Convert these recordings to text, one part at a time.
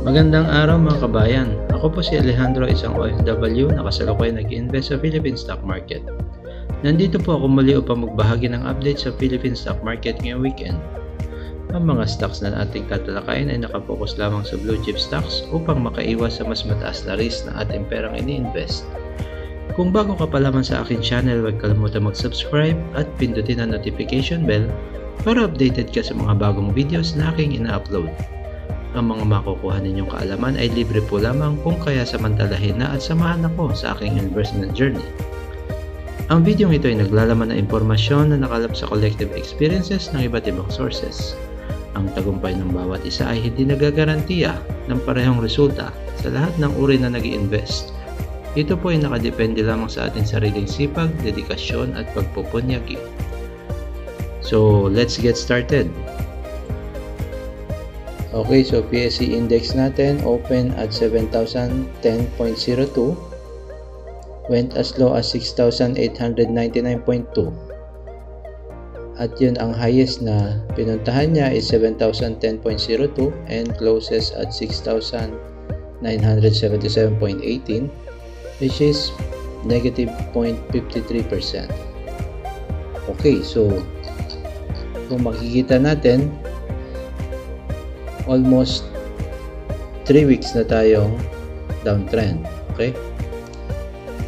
Magandang araw mga kabayan. Ako po si Alejandro, isang OFW na kasalukuyan nag-invest sa Philippine stock market. Nandito po ako muli upang magbahagi ng update sa Philippine stock market ngayong weekend. Ang mga stocks na ating tatalakayin ay nakapokus lamang sa blue chip stocks upang makaiwas sa mas mataas na risk na ating perang ini-invest. Kung bago ka pa lamang sa aking channel, huwag kalimutan mag-subscribe at pindutin ang notification bell para updated ka sa mga bagong videos na aking ina-upload. Ang mga makukuha ninyong kaalaman ay libre po lamang, kung kaya samantalahin na at samahan ako sa aking investment journey. Ang video ito ay naglalaman ng impormasyon na nakalap sa collective experiences ng iba't ibang sources. Ang tagumpay ng bawat isa ay hindi nagagarantiya ng parehong resulta sa lahat ng uri na nag-i-invest. Ito po ay nakadepende lamang sa ating sariling sipag, dedikasyon at pagpupunyagi. So, let's get started. Okay, so PSE index natin open at 7,010.02, went as low as 6,899.2, at yun ang highest na pinuntahan niya is 7,010.02 and closes at 6,977.18, which is negative 0.53%. Okay, so kung makikita natin, almost 3 weeks na tayong downtrend. Okay?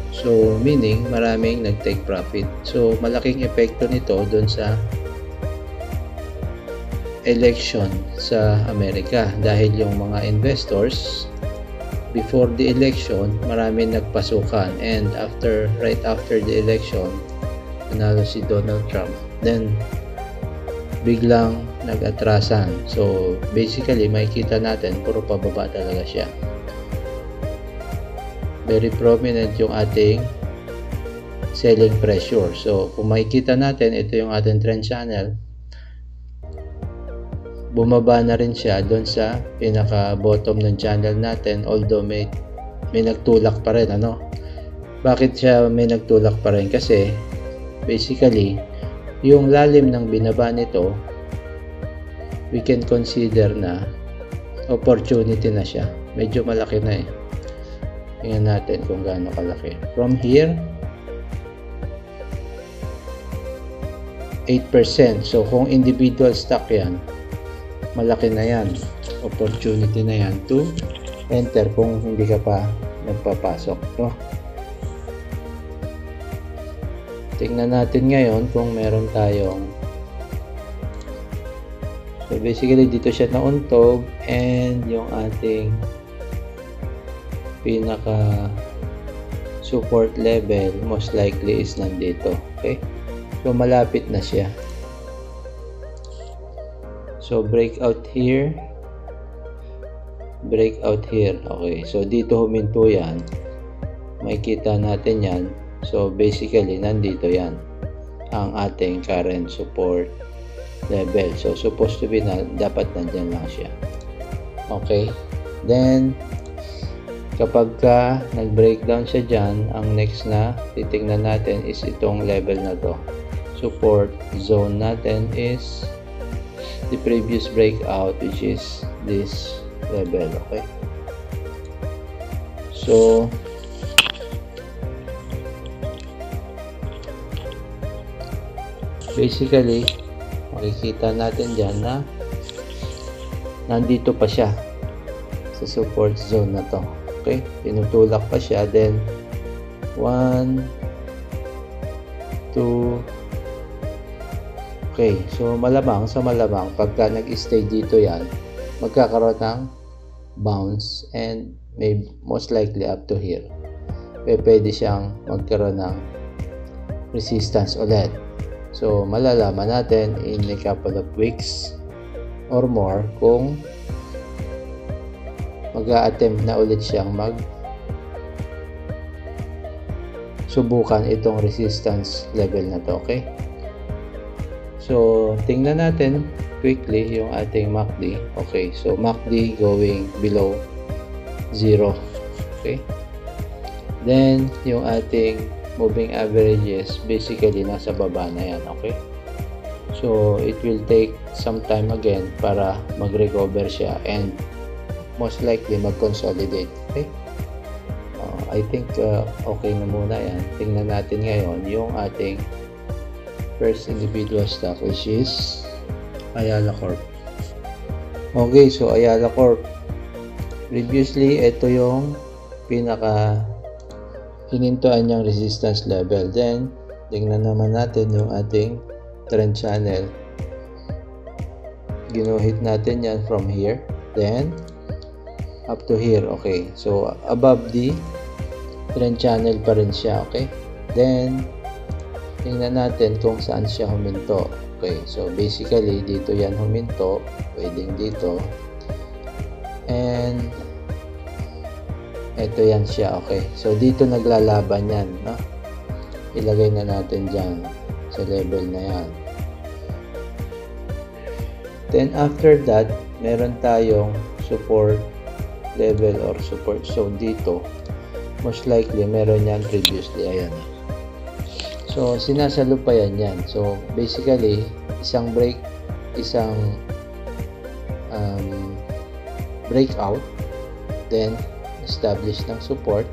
So, meaning maraming nag-take profit. So, malaking epekto nito doon sa election sa Amerika dahil yung mga investors before the election, maraming nagpasukan, and right after the election, nanalo si Donald Trump. Then biglang nag-atrasan. So, basically, makikita natin, puro pababa talaga siya. Very prominent yung ating selling pressure. So, kung makikita natin, ito yung ating trend channel. Bumaba na rin siya doon sa pinaka-bottom ng channel natin, although may nagtulak pa rin, ano? Bakit siya may nagtulak pa rin? Kasi, basically, yung lalim ng binaba nito, we can consider na opportunity na siya. Medyo malaki na eh. Tingnan natin kung gaano kalaki. From here, 8%. So, kung individual stock yan, malaki na yan. Opportunity na yan to enter kung hindi ka pa nagpapasok. No? Tingnan natin ngayon kung meron tayong, so basically dito siya nauntog, and yung ating pinaka support level most likely is nandito. Okay, so malapit na siya. So breakout here, breakout here. Okay, so dito huminto yan, makikita natin yan. So basically nandito yan ang ating current support level. So supposed to be na dapat nandyan lang siya. Okay, then kapag ka nag-breakdown siya dyan, ang next na titingnan natin is itong level na to. Support zone natin is the previous breakout, which is this level. Okay, so basically, makikita natin dyan na nandito pa siya sa support zone na to. Okay, tinutulak pa siya. Then 1, 2, okay, so malamang pagka nag-stay dito yan, magkakaroon ng bounce, and may most likely up to here, pwede siyang magkaroon ng resistance ulit. So, malalaman natin in a couple of weeks or more kung mag-a-attempt na ulit siyang subukan itong resistance level na to. Okay, so tingnan natin quickly yung ating MACD. Okay, so MACD going below 0. Okay, then yung ating moving averages basically nasa baba na yan. Okay, so it will take some time again para mag-recover siya, and most likely mag-consolidate. Okay? I think okay na muna yan. Tingnan natin ngayon yung ating first individual stock, which is Ayala Corp. Okay, so Ayala Corp. Previously, ito yung pinaka hinintuan niyang resistance level. Then, tingnan naman natin yung ating trend channel. Ginuhit natin yan from here. Then, up to here. Okay, so above the trend channel pa rin siya. Okay, then tingnan natin kung saan siya huminto. Okay, so basically dito yan huminto, pwedeng dito, and ito yan siya. Okay, so dito naglalaban yan, no? Ilagay na natin dyan sa level na yan. Then after that, meron tayong support level or support zone dito. Most likely meron yan previously. Ayan. So sinasalupayan yan. So basically isang breakout, then establish ng support.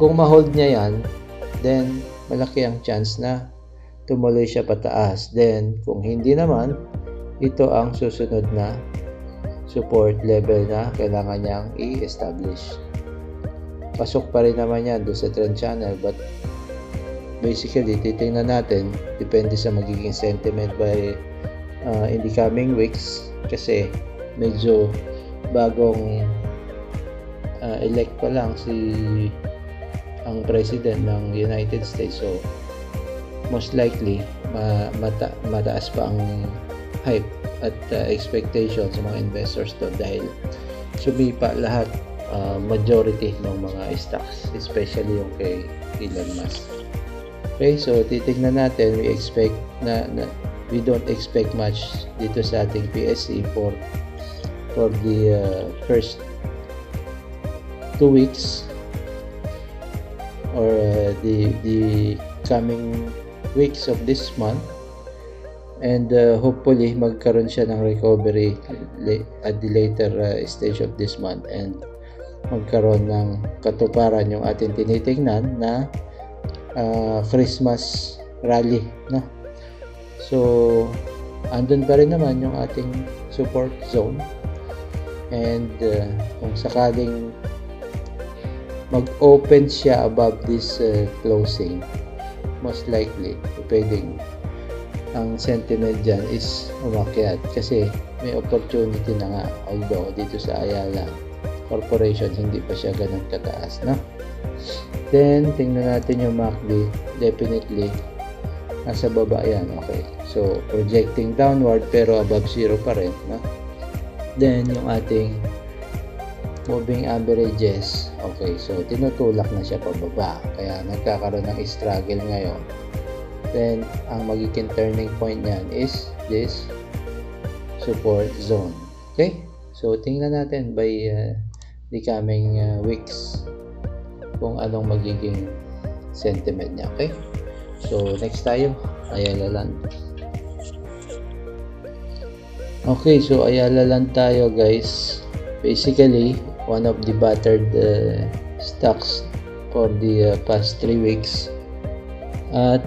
Kung ma-hold niya yan, then malaki ang chance na tumuloy siya pataas. Then kung hindi naman, ito ang susunod na support level na kailangan niyang i-establish. Pasok pa rin naman yan doon sa trend channel, but basically titingnan natin, depende sa magiging sentiment by in the coming weeks, kasi medyo bagong elect pa lang ang president ng United States, so most likely mataas pa ang hype at expectation sa mga investors to, dahil sumipa lahat, majority ng mga stocks, especially yung kay Elon Musk. Okay, so titignan natin, we don't expect much dito sa ating PSE for the first 2 weeks or the coming weeks of this month, and hopefully magkaroon siya ng recovery at the later stage of this month, and magkaroon ng katuparan yung ating tinitingnan na Christmas rally, no? So andun pa rin naman yung ating support zone, and kung sakaling mag-open siya above this closing, most likely pwedeng ang sentiment dyan is umakyat, kasi may opportunity na nga, although dito sa Ayala Corporation hindi pa siya ganun kataas, no? Then tingnan natin yung MACD, definitely nasa baba yan. Okay, so projecting downward pero above zero pa rin, no? Then yung ating moving averages, okay, so tinutulak na siya pababa, kaya nagkakaroon ng struggle ngayon. Then ang magiging turning point niyan is this support zone. Okay, so tingnan natin by the coming weeks kung anong magiging sentiment niya. Okay, so next tayo, Ayala Land. Okay, so Ayala Land tayo, guys. Basically one of the battered stocks for the past 3 weeks, at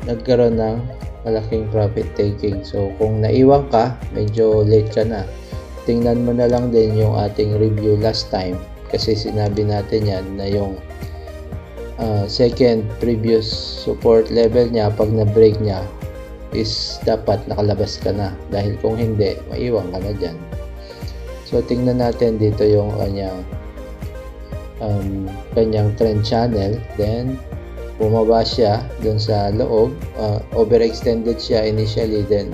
nagkaroon ng malaking profit taking. So kung naiwan ka, medyo late ka na. Tingnan mo na lang din yung ating review last time, kasi sinabi natin yan na yung second previous support level niya, pag na-break niya is dapat nakalabas ka na, dahil kung hindi, maiwan ka na dyan. So tingnan natin dito yung kanyang trend channel. Then bumaba siya dun sa loob, overextended siya initially, then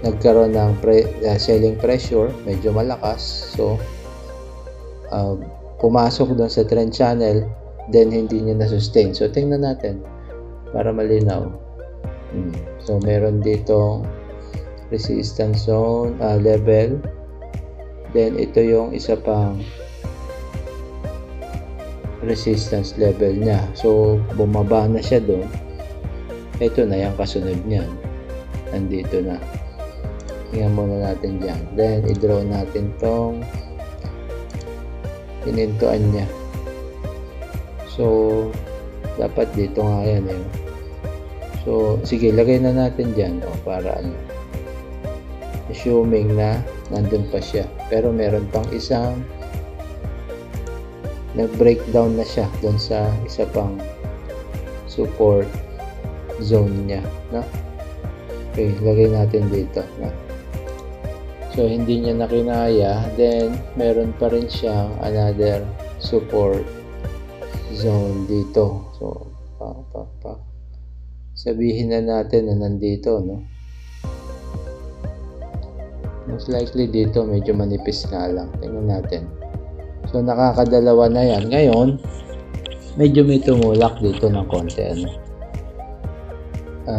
nagkaroon ng selling pressure, medyo malakas, so pumasok dun sa trend channel, then hindi niya na-sustain. So tingnan natin para malinaw. So meron dito resistance zone level, then ito yung isa pang resistance level niya. So bumaba na siya doon, ito na yung kasunod niyan, nandito na. Tingnan muna natin dyan, then i-draw natin tong Hinintuan niya. So, dapat dito nga yan eh. So, sige, lagay na natin dyan para ano. Assuming na nandun pa siya. Pero meron pang isang nag-breakdown na siya doon sa isa pang support zone niya. No? Okay, lagay natin dito. No? So, hindi niya na kinaya. Then, meron pa rin siyang another support zone dito. So, sabihin na natin na nandito, no? Most likely dito, medyo manipis nga lang. Tingnan natin. So, nakakadalawa na yan. Ngayon, medyo may tumulak dito ng konti, ano?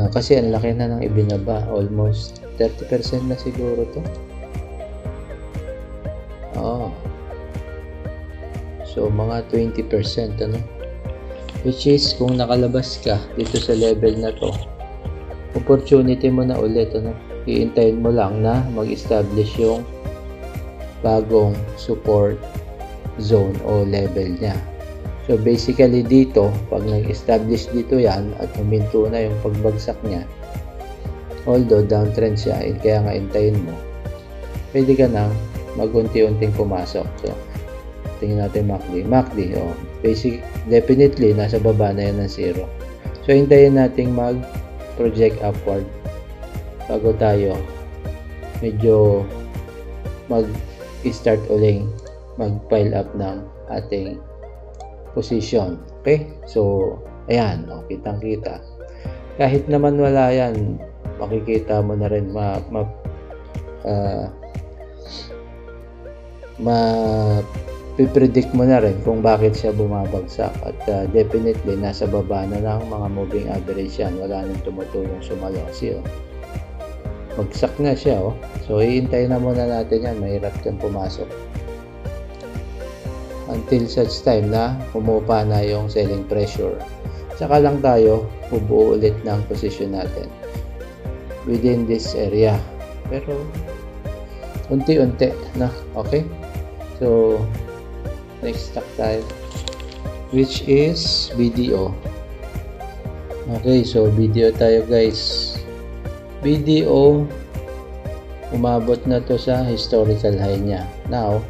Kasi ang laki na ng ibinaba. Almost 30% na siguro to. So, mga 20%, ano? Which is, kung nakalabas ka dito sa level na to, opportunity mo na ulit, ano? Iintayin mo lang na mag-establish yung bagong support zone o level niya. So, basically dito, pag nag-establish dito yan at huminto na yung pagbagsak niya, although downtrend siya, kaya nga intayin mo, pwede ka na mag-unti-unting pumasok. So, tingnan natin MACD, basic, definitely nasa baba na yan ng 0. So, hintayin nating mag-project upward bago tayo medyo mag-start uling mag-pile up ng ating position. Okay? So, ayan, kitang-kita. Kahit naman wala yan, makikita mo na rin pipredict mo na rin kung bakit siya bumabagsak at definitely nasa baba na ng mga moving average yan, wala nang tumutulong sumalo. Bagsak na siya so iintayin na muna natin yan, mahirap yan pumasok until such time na pumupa na yung selling pressure, saka lang tayo bubuo ulit ng position natin within this area, pero unti-unti na. Okay, so next stock tayo, which is BDO. Okay, so BDO tayo guys. BDO, umabot na to sa historical high niya. Now,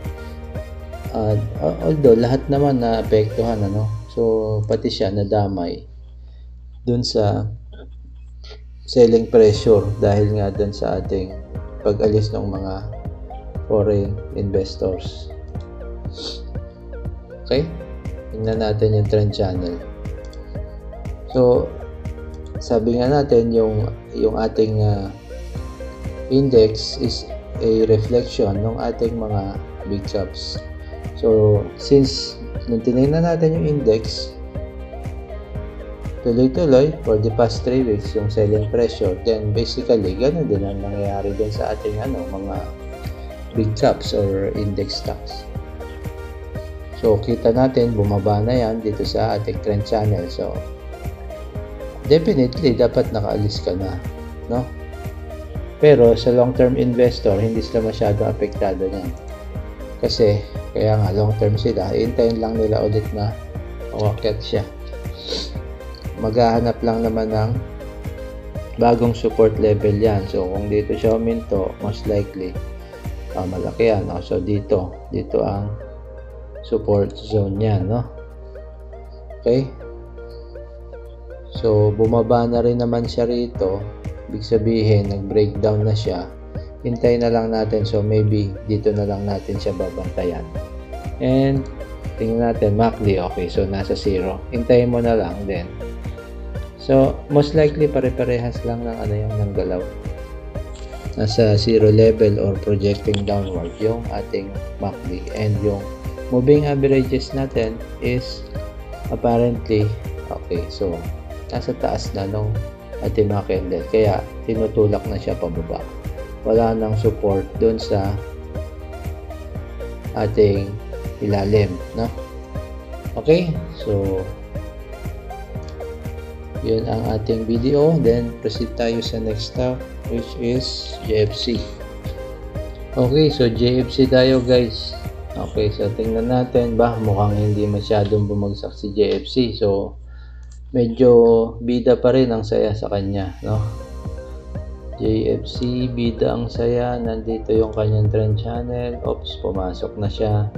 although lahat naman na apektuhan, ano, so pati siya nadamay dun sa selling pressure dahil nga dun sa ating pag-alis ng mga foreign investors. Okay, tingnan natin yung trend channel. So, sabi nga natin yung ating index is a reflection ng ating mga big caps. So, since nung tinignan natin yung index, tuloy-tuloy for the past 3 weeks yung selling pressure, then basically ganun din ang nangyayari din sa ating mga big caps or index stocks. So, kita natin, bumaba na yan dito sa ating trend channel. So, definitely, dapat nakaalis ka na, no? Pero, sa long-term investor, hindi sila masyadong apektado niyan. Kasi, kaya nga, long-term sila, hintayin lang nila ulit na umakyat siya. Maghahanap lang naman ng bagong support level yan. So, kung dito siya huminto, most likely, malaki yan. No? So, dito ang support zone niya, no? Okay? So, bumaba na rin naman siya rito. Ibig sabihin, nag-breakdown na siya. Hintayin na lang natin. So, maybe dito na lang natin siya babantayan. And, tingnan natin, MACD. Okay, so nasa 0. Hintayin mo na lang din. So, most likely, pare-parehas lang ng galaw. Nasa 0 level or projecting downward yung ating MACD. And yung moving averages natin is apparently okay. So, nasa taas na nung ating mga candle. Kaya, tinutulak na siya pababa. Wala nang support dun sa ating ilalim, no? Okay? So, yun ang ating video. Then, proceed tayo sa next stock, which is JFC. Okay, so JFC tayo guys. Okay, so tingnan natin ba, mukhang hindi masyadong bumagsak si JFC. So medyo bida pa rin ang saya sa kanya, no? JFC, bida ang saya. Nandito yung kanyang trend channel. Oops, pumasok na siya.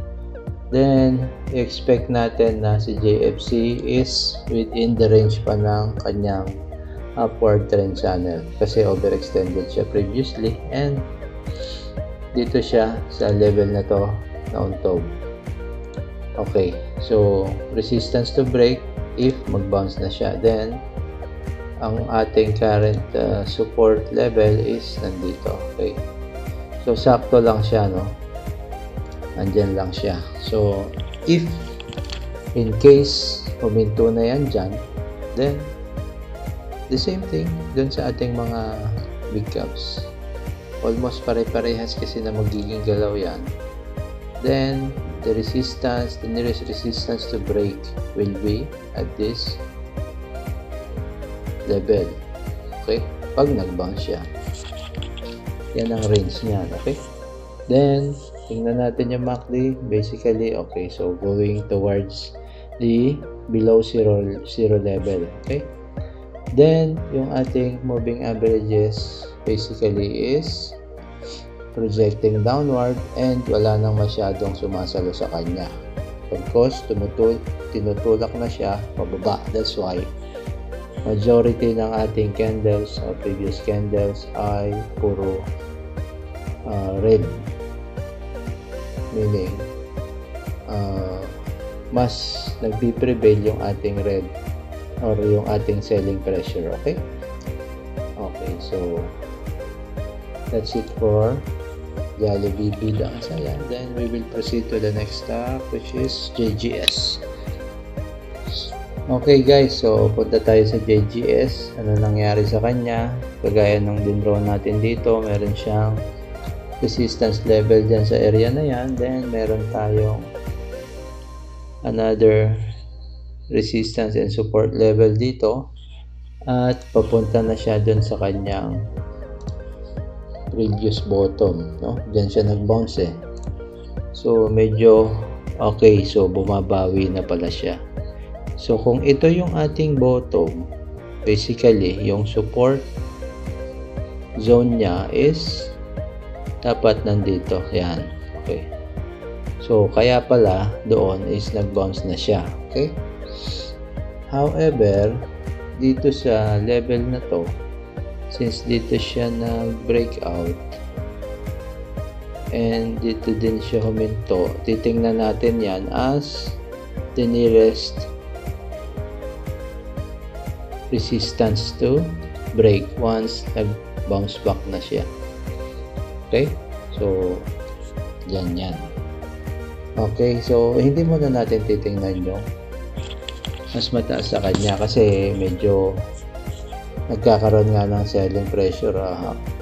Then, expect natin na si JFC is within the range pa ng kanyang upward trend channel. Kasi overextended siya previously. And, dito siya sa level na to na on top. Okay, so resistance to break if mag-bounce na siya. Then, ang ating current support level is nandito. Okay, so sakto lang siya, no? Andyan lang siya. So if in case huminto na yan dyan, then the same thing dun sa ating mga big caps, almost pare-parehas kasi na magiging galaw yan. Then the resistance, the nearest resistance to break will be at this level. Okay? Pag nag-bounce siya. Yan ang range niyan. Okay? Then, tingnan natin yung MACD. Basically, okay. So, going towards the below zero level. Okay? Then, yung ating moving averages basically is projecting downward and wala nang masyadong sumasalo sa kanya. Of course, tinutulak na siya pababa. That's why majority ng ating candles o previous candles ay puro red, meaning mas nagbi-prevail yung ating red or yung ating selling pressure. Okay, so that's it for Jollibee, bida ang saya. Then we will proceed to the next stock, which is JGS. Okay guys, so punta tayo sa JGS. Ano nangyari sa kanya? Kagaya ng dinraw natin dito, meron siyang resistance level dyan sa area na yan. Then meron tayong another resistance and support level dito. At papunta na siya dun sa kanyang previous bottom, no? Dyan siya nag-bounce eh. So medyo okay, so bumabawi na pala siya. So, kung ito yung ating bottom, basically, yung support zone niya is dapat nandito. Yan. Okay. So, kaya pala, doon is nag-bounce na siya. Okay? However, dito sa level na to, since dito siya nag-breakout, and dito din siya huminto, titingnan natin yan as the nearest resistance to break once nag-bounce back na siya. Okay? So, yan. Okay, so hindi muna natin titingnan yung mas mataas sa kanya kasi medyo nagkakaroon nga ng selling pressure.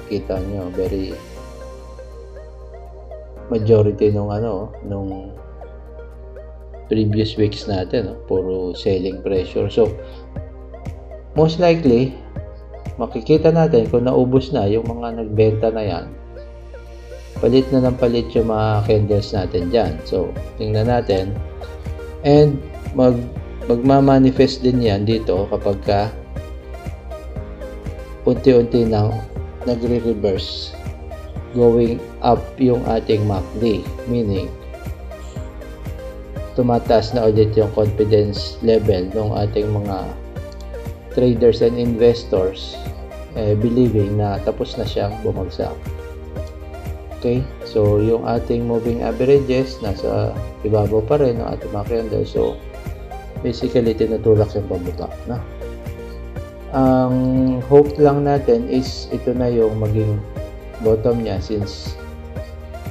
Kita nyo, very majority nung previous weeks natin, puro selling pressure. So, most likely, makikita natin kung naubos na yung mga nagbenta na yan. Palit na ng palit yung mga candles natin dyan. So, tingnan natin. And, magmamanifest din yan dito kapag ka unti-unti nang nagre-reverse going up yung ating MACD. Meaning, tumataas na ulit yung confidence level ng ating mga traders and investors believing na tapos na siyang bumagsak. Okay, so yung ating moving averages nasa ibabaw pa rin ng ating mga candle. So basically tinutulak siyang pababa, no? Ang hope lang natin is ito na yung maging bottom niya, since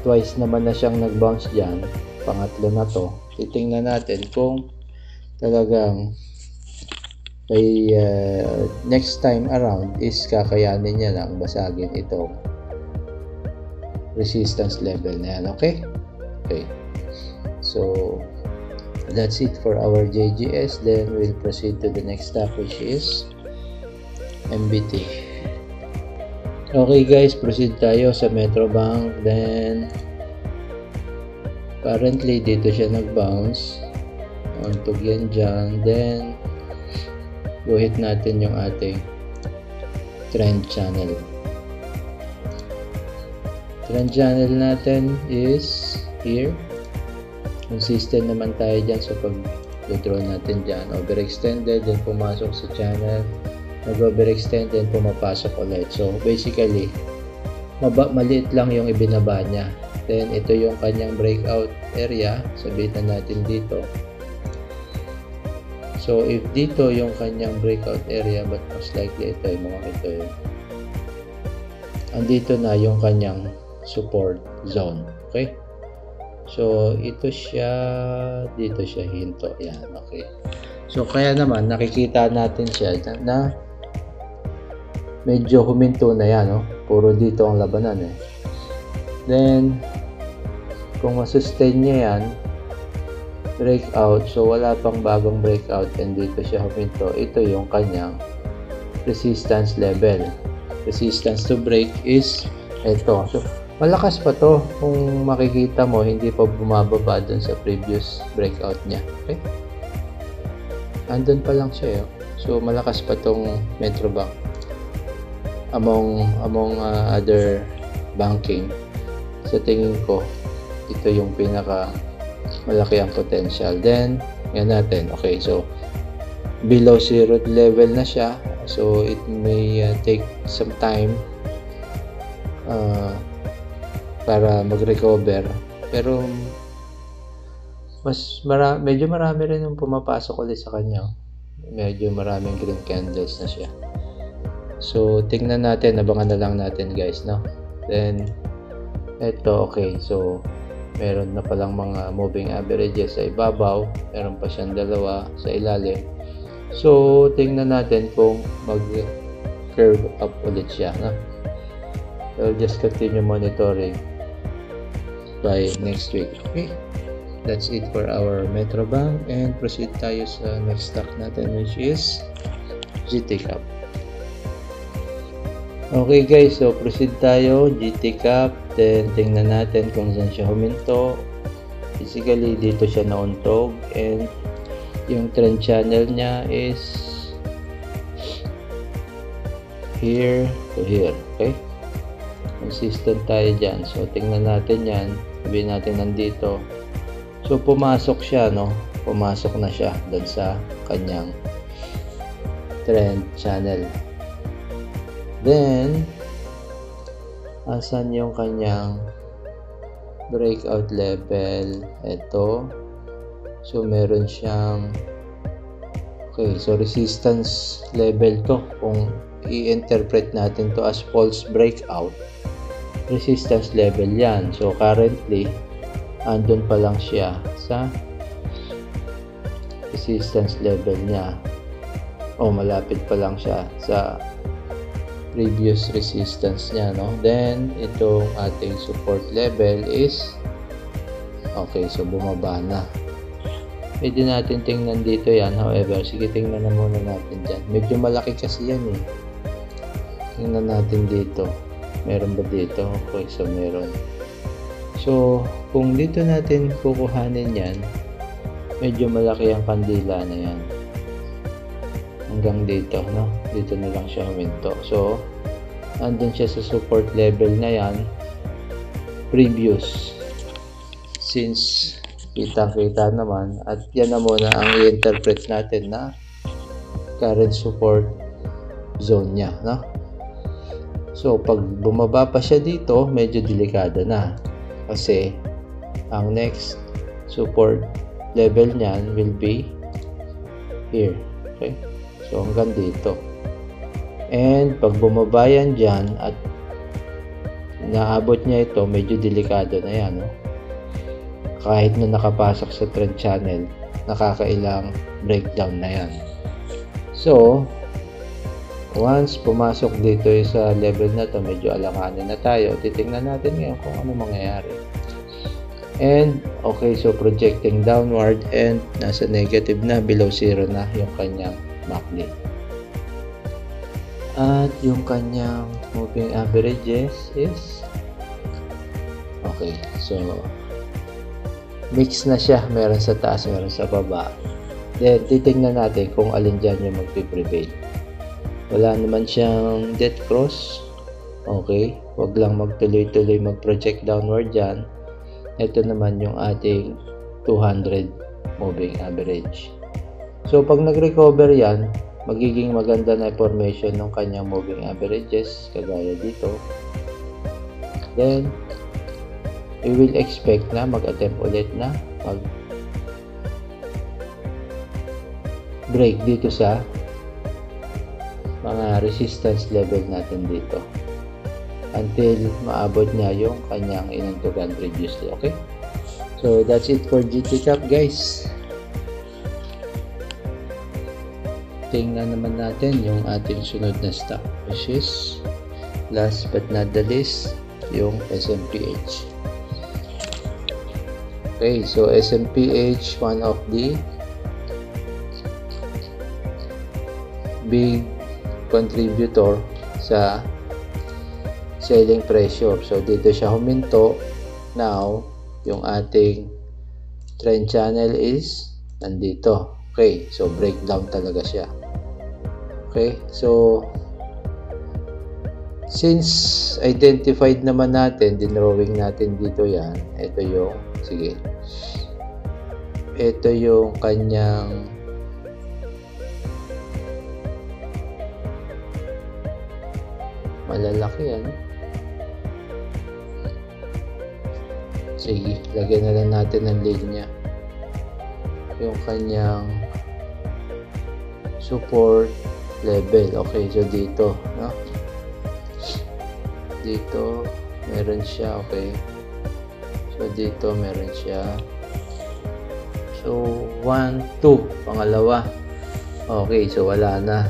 twice naman na siyang nag-bounce dyan. Pangatlo na to. Titingnan natin kung talagang ay next time around is kakayanin niya lang basagin itong resistance level na yan. Okay, so that's it for our JGS. Then we'll proceed to the next stock, which is MBT. Okay guys, proceed tayo sa Metrobank. Then Currently, dito siya nag-bounce. Untog yan dyan. Then, guhit natin yung ating trend channel. Trend channel natin is here. Consistent naman tayo dyan sa pag-draw natin dyan. Overextended, then pumasok sa channel. Nag-overextend, then pumapasok ulit. So, basically, maliit lang yung ibinaba niya. Then, ito yung kanyang breakout area. Sabitan natin dito. So, if dito yung kanyang breakout area, but most likely ito yung mga ito yun. Andito na yung kanyang support zone. Okay? So, ito siya, dito siya hinto. Yan, okay. So, kaya naman, nakikita natin siya na medyo huminto na yan, no? Puro dito ang labanan, eh. Then, kung masustain niya yan, breakout, so wala pang bagong breakout, and dito siya huminto, ito yung kanyang resistance level. Resistance to break is ito. So, malakas pa to. Kung makikita mo, hindi pa bumababa dun sa previous breakout niya. Okay? Andun pa lang siya, eh. So, malakas pa tong Metrobank. Among other banking, sa tingin ko, ito yung pinaka malaki ang potential. Then, yan natin. Okay, so, below zero level na siya. So, it may take some time para mag-recover. Pero, medyo marami rin yung pumapasok ulit sa kanya. Medyo maraming green candles na siya. So, tingnan natin. Abangan na lang natin, guys, no? Then, ito, okay. So, meron na palang mga moving averages sa ibabaw. Meron pa siyang dalawa sa ilalim. So, tingnan natin kung mag-curve up ulit siya, no? So, just continue monitoring by next week. Okay? That's it for our Metrobank, and proceed tayo sa next stock natin, which is GTCAP. Okay guys, so proceed tayo, GTCAP, then tingnan natin kung saan siya huminto. Basically, dito siya nauntog, and yung trend channel niya is here to here. Okay? Consistent tayo dyan. So, tingnan natin yan. Sabihin natin nandito. So, pumasok siya, no? Pumasok na siya doon sa kanyang trend channel. Then, asan yung kanyang breakout level? Ito. So, meron siyang okay, so resistance level to. Kung i-interpret natin to as false breakout, resistance level yan. So, currently, andun pa lang siya sa resistance level niya. O, malapit pa lang siya sa previous resistance niya, no? Then, itong ating support level is okay, so bumaba na. Pwede natin tingnan dito yan. However, sige, tingnan na muna natin dyan. Medyo malaki kasi yan, eh. Tingnan natin dito. Meron ba dito? Okay, so meron. So, kung dito natin kukuhanin yan, medyo malaki ang kandila na yan. Hanggang dito, no? Dito na lang siya huminto. So, andun siya sa support level na yan. Previous. Since kita-kita naman. At yan na muna ang i-interpret natin na current support zone niya, no? So, pag bumaba pa siya dito, medyo delikado na. Kasi, ang next support level niyan will be here. Okay? So, hanggang dito. And, pag bumaba yan dyan at naabot niya ito, medyo delikado na yan. No? Kahit na nakapasok sa trend channel, nakakailang breakdown na yan. So, once pumasok dito sa level na to, medyo alanganin na tayo. Titingnan natin ngayon kung ano mangyayari. And, okay, so projecting downward and nasa negative na, below zero na yung kanyang MACD. At yung kanyang moving averages is okay, so mix na siya, meron sa taas, meron sa baba. Then titingnan natin kung alin dyan yung magpiprevail. Wala naman siyang dead cross. Okay, wag lang magtuloy-tuloy mag-project downward dyan. Ito naman yung ating 200 moving average. So pag nag-recover yan, magiging maganda na formation ng kanyang moving averages, kagaya dito. Then we will expect na mag-attempt ulit na break dito sa mga resistance level natin dito until maabot niya yung kanyang inuntukan previously. Okay, so that's it for GT Cap, guys. Tingnan naman natin yung ating sunod na stock, which is last but not the least, yung SMPH. Okay, so SMPH, one of the big contributor sa selling pressure. So dito siya huminto. Now yung ating trend channel is nandito. Okay, so breakdown talaga siya. Okay, so since identified naman natin, dinrawing natin dito yan, ito yung, sige, ito yung kanyang malalaki yan. Sige, lagyan na lang natin ng linya yung kanyang support level. Okay, so dito, no? Dito meron siya. Okay, so dito meron siya. So 1, 2, pangalawa. Okay, so wala na,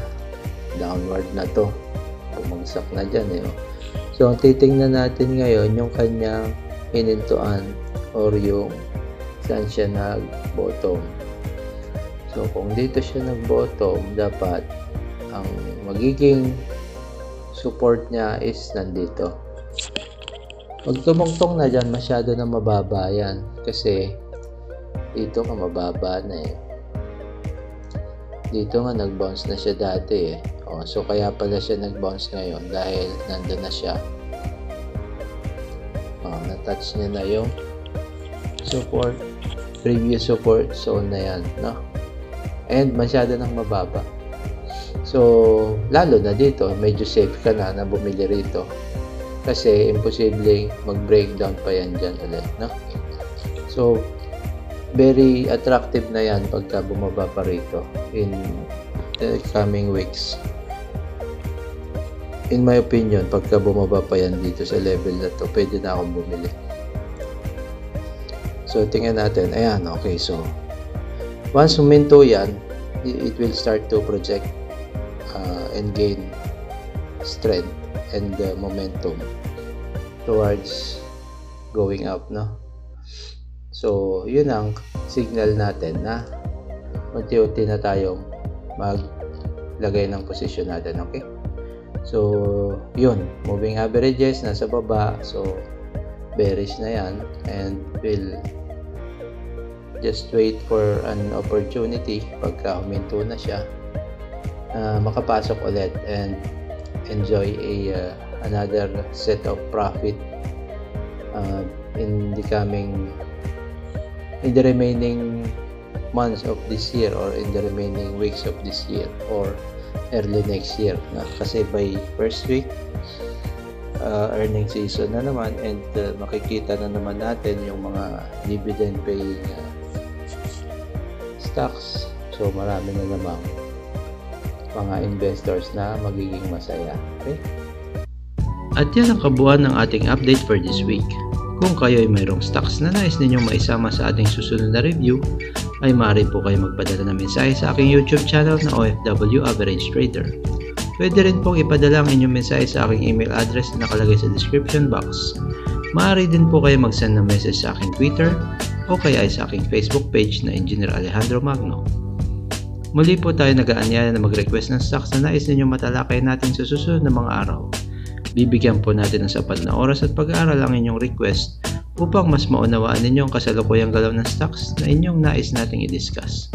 downward na to, bumagsak na dyan eh. So ang titingnan natin ngayon yung kanyang hinintuan or yung saan siya nag-bottom. So kung dito siya nag-bottom, dapat ang magiging support niya is nandito. Pag tumungtong na dyan, masyado na mababa yan kasi dito nga mababa na eh. Dito nga nag-bounce na siya dati eh. So kaya pala siya nag-bounce ngayon dahil nandun na siya. Na-touch niya na yung support, previous support zone na yan, no? And masyado nang mababa. So lalo na dito, medyo safe ka na bumili rito kasi imposibleng mag-breakdown pa yan dyan ulit, no? So very attractive na yan pagka bumaba pa rito in the coming weeks. In my opinion, pagka bumaba pa yan dito sa level na to, pwede na akong bumili. So tingnan natin, ayan, okay, so once huminto yan, it will start to project and gain strength and momentum towards going up, no? So yun ang signal natin na unti-unti na tayong maglagay ng position natin. Okay, so yun, moving averages nasa baba, so bearish na yan, and we'll just wait for an opportunity pagka huminto na siya, makapasok ulit and enjoy another set of profit in the remaining months of this year or in the remaining weeks of this year or early next year, kasi by first week earning season na naman, and makikita na naman natin yung mga dividend paying stocks. So marami na namang mga investors na magiging masaya. Okay? At yan ang kabuuan ng ating update for this week. Kung kayo ay mayroong stocks na nais ninyong maisama sa ating susunod na review, ay maaari po kayo magpadala ng mensahe sa aking YouTube channel na OFW Average Trader. Pwede rin pong ipadala ang inyong mensahe sa aking email address na nakalagay sa description box. Maaari din po kayo mag-send ng message sa aking Twitter o kaya ay sa aking Facebook page na Engineer Alejandro Magno. Muli po tayo nag-aanyaya na mag-request ng stocks na nais ninyong matalakay natin sa susunod na mga araw. Bibigyan po natin ng sapat na oras at pag-aaral ang inyong request upang mas maunawaan ninyo ang kasalukuyang galaw ng stocks na inyong nais nating i-discuss.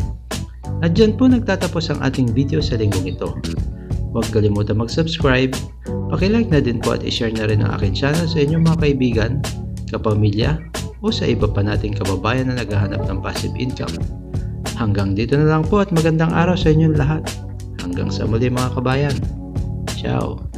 At dyan po nagtatapos ang ating video sa linggong ito. Huwag kalimutan mag-subscribe, paki-like na din po at i-share na rin ang aking channel sa inyong mga kaibigan, kapamilya, o sa iba pa nating kababayan na naghahanap ng passive income. Hanggang dito na lang po at magandang araw sa inyong lahat. Hanggang sa muli mga kabayan. Ciao!